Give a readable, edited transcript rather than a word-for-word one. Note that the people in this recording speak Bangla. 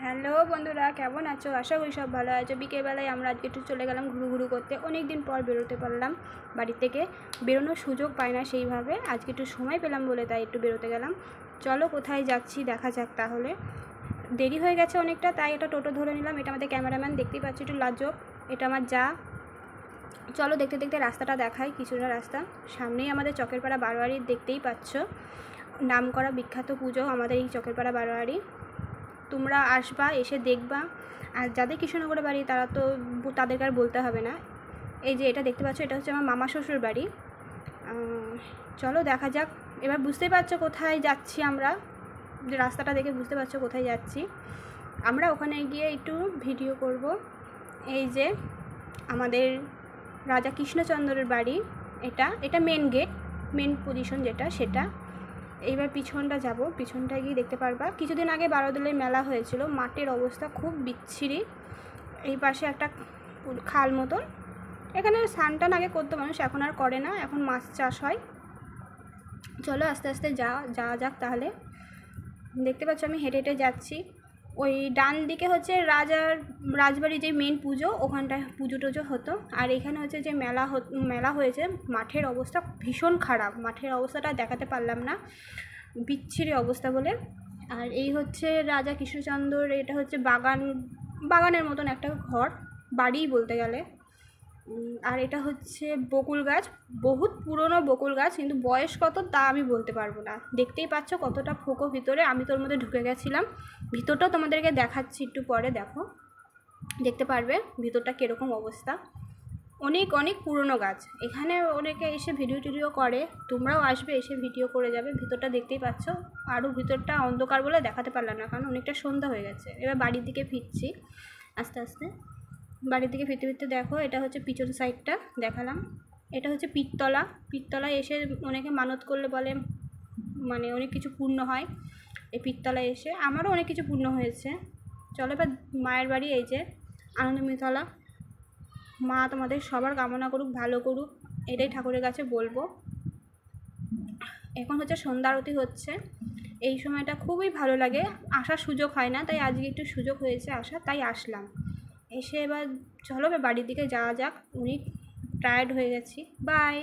হ্যালো বন্ধুরা, কেমন আছো? আশা করি সব ভালো আছো। বিকেলবেলায় আমরা আজকে একটু চলে গেলাম ঘুরু করতে। অনেক দিন পর বেরোতে পারলাম, বাড়ি থেকে বেরোনোর সুযোগ পাই না সেইভাবে। আজকে একটু সময় পেলাম বলে তাই একটু বেরোতে গেলাম। চলো কোথায় যাচ্ছি দেখা যাক। তাহলে দেরি হয়ে গেছে অনেকটা, তাই একটা টোটো ধরে নিলাম। এটা আমাদের ক্যামেরাম্যান, দেখতেই পাচ্ছি একটু লাজুক। এটা আমার যা। চলো দেখতে দেখতে রাস্তাটা দেখাই, কিছুটা রাস্তা সামনেই আমাদের চকেরপাড়া বারোয়ারি, দেখতেই পাচ্ছ। নামকরা বিখ্যাত পুজো আমাদের এই চকেরপাড়া বারোয়ারি। তোমরা আসবা, এসে দেখবা। আর যাদের কৃষ্ণনগরে বাড়ি তারা তো তাদেরকে আর বলতে হবে না। এই যে এটা দেখতে পাচ্ছ, এটা হচ্ছে আমার মামা শ্বশুর বাড়ি। চলো দেখা যাক। এবার বুঝতেই পারছো কোথায় যাচ্ছি আমরা, যে রাস্তাটা দেখে বুঝতে পারছো কোথায় যাচ্ছি। আমরা ওখানে গিয়ে একটু ভিডিও করব। এই যে আমাদের রাজা কৃষ্ণচন্দ্রের বাড়ি, এটা মেন গেট, মেন পজিশন যেটা সেটা। এইবার পিছনটা যাব, পিছনটা গিয়ে দেখতে পারবা। কিছুদিন আগে বারোদলের মেলা হয়েছিল, মাঠের অবস্থা খুব বিচ্ছিরি। এই পাশে একটা খাল মতন, এখানে স্নান আগে করতো মানুষ, এখন আর করে না, এখন মাছ চাষ হয়। চলো আস্তে আস্তে যাওয়া যাক তাহলে। দেখতে পাচ্ছ আমি হেঁটে হেঁটে যাচ্ছি। ওই ডান দিকে হচ্ছে রাজবাড়ির যে মেন পুজো, ওখানটায় পুজো টুজো হতো। আর এখানে হচ্ছে যে মেলা হয়েছে। মাঠের অবস্থা ভীষণ খারাপ, মাঠের অবস্থাটা দেখাতে পারলাম না, বিচ্ছিরি অবস্থা বলে। আর এই হচ্ছে রাজা কৃষ্ণচন্দ্র, এটা হচ্ছে বাগানের মতন একটা ঘর, বাড়ি বলতে গেলে। আর এটা হচ্ছে বকুল গাছ, বহুত পুরনো বকুল গাছ, কিন্তু বয়স কত তা আমি বলতে পারবো না। দেখতেই পাচ্ছ কতটা ফোকো ভিতরে, আমি তোর মধ্যে ঢুকে গেছিলাম। ভিতরটাও তোমাদেরকে দেখাচ্ছি একটু পরে, দেখো দেখতে পারবে ভিতরটা কীরকম অবস্থা। অনেক অনেক পুরনো গাছ। এখানে অনেকে এসে ভিডিও টিডিও করে, তোমরাও আসবে, এসে ভিডিও করে যাবে। ভিতরটা দেখতেই পাচ্ছ। আরও ভিতরটা অন্ধকার বলে দেখাতে পারলাম না, কারণ অনেকটা সন্ধ্যা হয়ে গেছে। এবার বাড়ির দিকে ফিরছি আস্তে আস্তে। বাড়ির দিকে ফিরতে ফিরতে দেখো, এটা হচ্ছে পিছন সাইডটা দেখালাম। এটা হচ্ছে পীরতলায় এসে অনেকে মানত করলে বলে মানে অনেক কিছু পূর্ণ হয়। এই পীরতলায় এসে আমারও অনেক কিছু পূর্ণ হয়েছে। চলো এবার মায়ের বাড়ি, এই যে আনন্দমীতলা। মা তোমাদের সবার কামনা করুক, ভালো করুক, এটাই ঠাকুরের কাছে বলবো। এখন হচ্ছে সন্ধ্যা আরতি হচ্ছে, এই সময়টা খুবই ভালো লাগে। আসার সুযোগ হয় না, তাই আজকে একটু সুযোগ হয়েছে আসার, তাই আসলাম। এসে এবার চলো বাড়ির দিকে যাওয়া যাক, অনেক টায়ার্ড হয়ে গেছি। বাই।